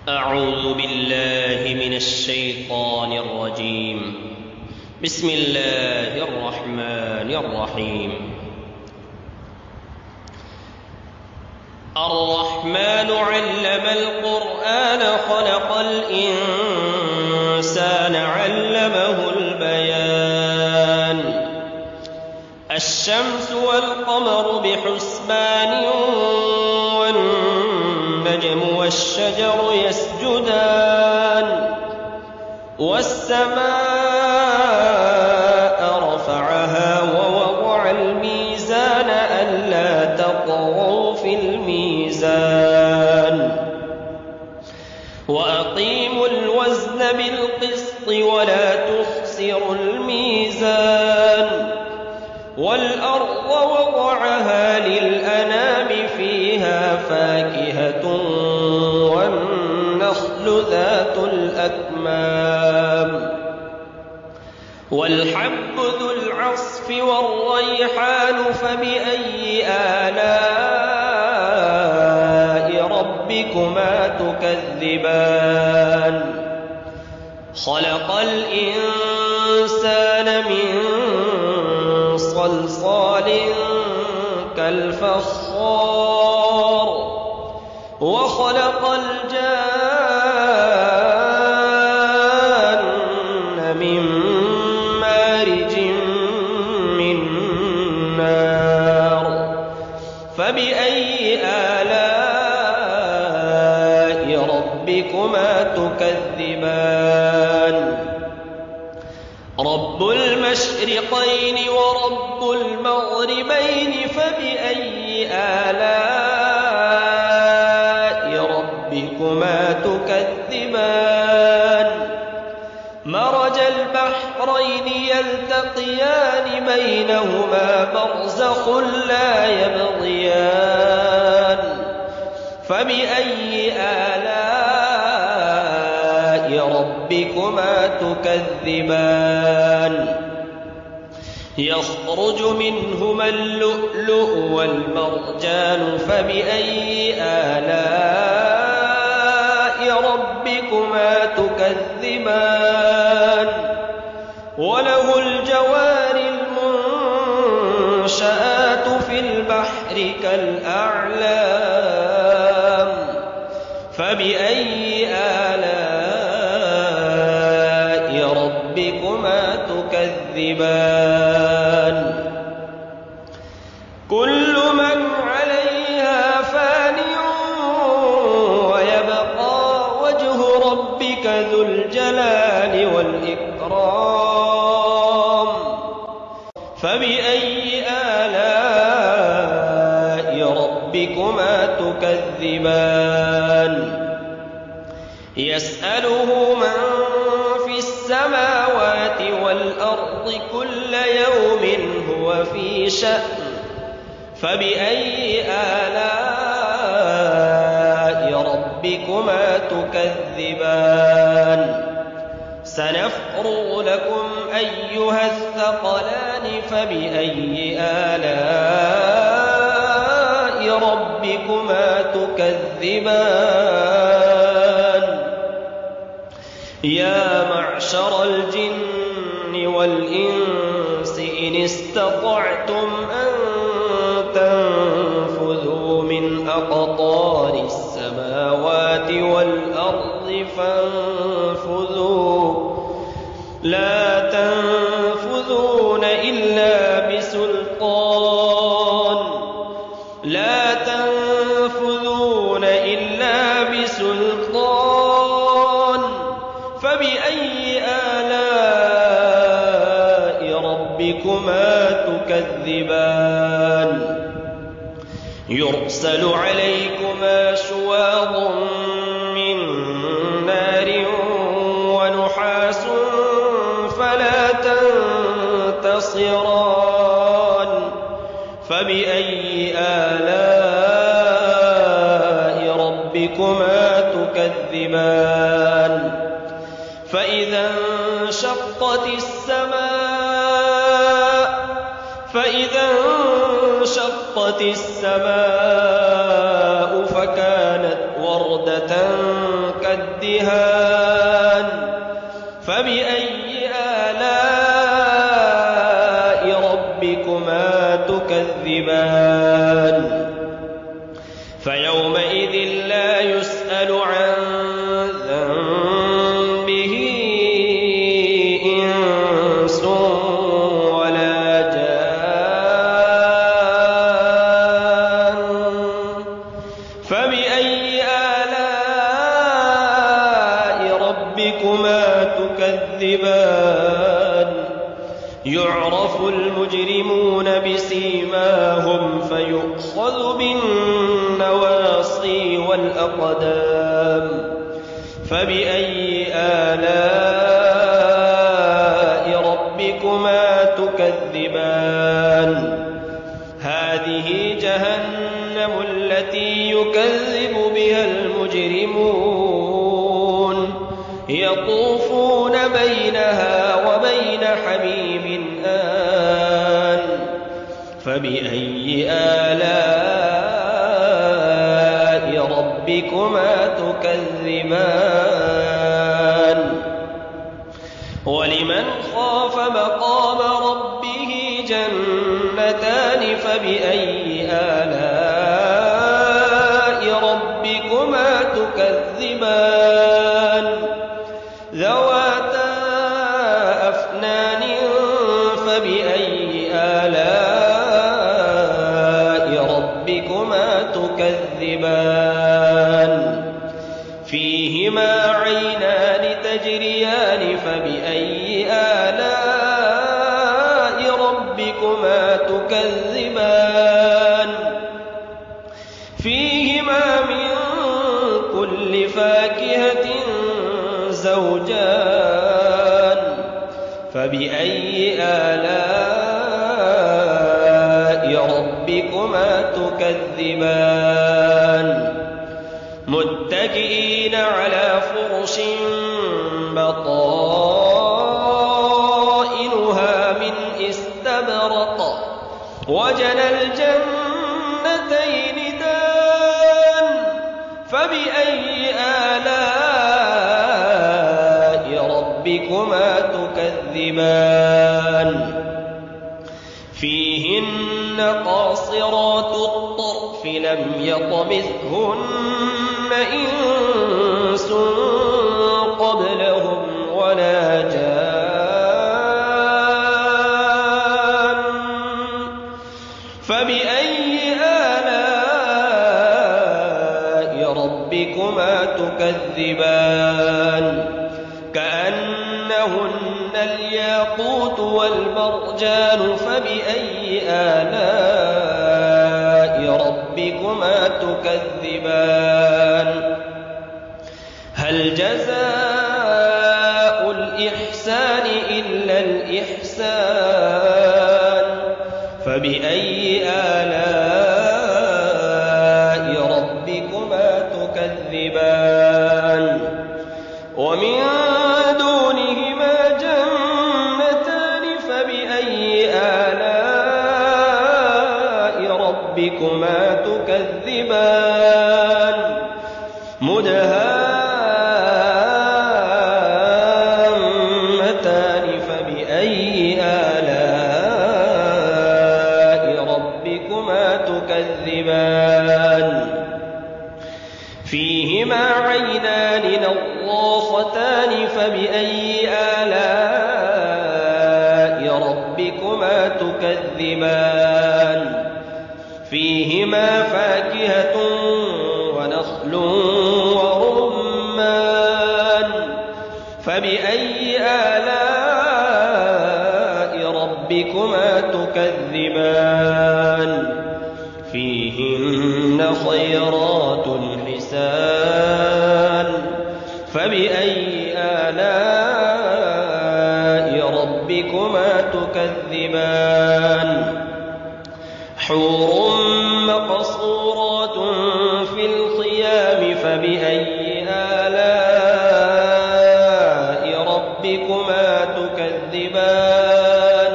أعوذ بالله من الشيطان الرجيم. بسم الله الرحمن الرحيم. الرحمن علم القرآن خلق الإنسان علمه البيان. الشمس والقمر بحسبان والنجم والشجر يسجدان والسماء رفعها ووضع الميزان ألا تطغوا في الميزان وأقيموا الوزن بالقسط ولا تخسروا الميزان والأرض وضعها للأنام فيها فاكهة والنخل ذات الأكمام والحب ذو العصف والريحان فبأي آلاء ربكما تكذبان خلق الإنسان من صلصال كالفخار وخلق الجان من مارج من نار فبأي آلاء ربكما تكذبان رب المشرقين ورب المغربين فبأي آلاء ربكما تكذبان مرج البحرين يلتقيان بينهما برزخ لا يبغيان فبأي آلاء ربكما تكذبان يخرج منهما اللؤلؤ والمرجان فبأي آلاء ربكما تكذبان وله الجوار المنشآت في البحر كالأعلام فبأي آلاء ربكما تكذبان كل من عليها فان ويبقى وجه ربك ذو الجلال والإكرام فبأي آلاء ربكما تكذبان يسأله من في السماوات والأرض كل يوم هو في شأن فبأي آلاء ربكما تكذبان سنفرغ لكم أيها الثقلان فبأي آلاء ربكما تكذبان يا معشر الجن والإنس إن استطعتم أن تنفذوا من أقطار السماوات والأرض فانفذوا لا تنفذون إلا بسلطان لا تنفذون إلا بسلطان فبأي آلاء ربكما تكذبان يرسل عليكما شواظ من نار ونحاس فلا تنتصران فبأي آلاء ربكما تكذبان فإذا انشقت السماء فكانت وردة تكدهان فبأي آلاء ربكما تكذبان فيومئذ لا يسأل عن ذنبه إنس ولا جان فبأي آلاء ربكما تكذبان يعرف المجرمون بسيماهم فيؤخذ بالنواصي والأقدام فبأي آلاء ربكما تكذبان هذه جهنم التي يكذب بها المجرمون يطوفون بينها وبين حميم آن فبأي آلاء ربكما تكذبان ولمن خاف مقام ربه جنتان فبأي آلاء ربكما تكذبان ذواتا أفنان فبأي آلاء ربكما تكذبان فيهما عينان تجريان فبأي آلاء ربكما تكذبان فيهما من كل فاكهة زوجان فبأي آلاء ربكما تكذبان متكئين على فرش بطائنها من استبرق وجنى الجنتين دان فبأي آلاء ربكما تكذبان فيهن قاصرات الطرف لم يطمثهن إنس قبلهم ولا جان فبأي آلاء ربكما تكذبان كأنهن الياقوت والمرجان فبأي آلاء ربكما تكذبان هل جزاء الإحسان إلا الإحسان فبأي آلاء ربكما تكذبان ومن دونهما جنتان فبأي آلاء ربكما تكذبان مدهامتان فبأي آلاء ربكما تكذبان فيهما عينان نضاختان فبأي آلاء ربكما تكذبان فيهما فاكهة ونخل ورمان فبأي آلاء ربكما تكذبان فيهن خيرات حسان فبأي آلاء ربكما تكذبان حور مقصورات في الخيام فبأي آلاء ربكما تكذبان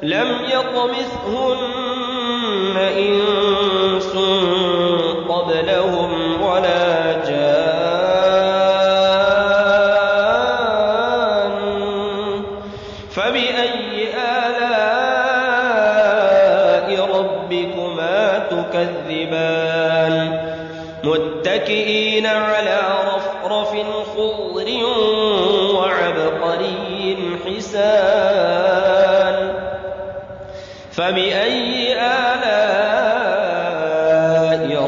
لم يطمثهن إنس قبلهم ولا جان تكذبان متكئين على رفرف خضر وعبقري حسان فبأي آلاء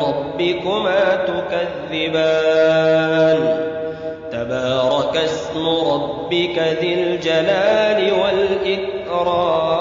ربكما تكذبان تبارك اسم ربك ذي الجلال والإكرام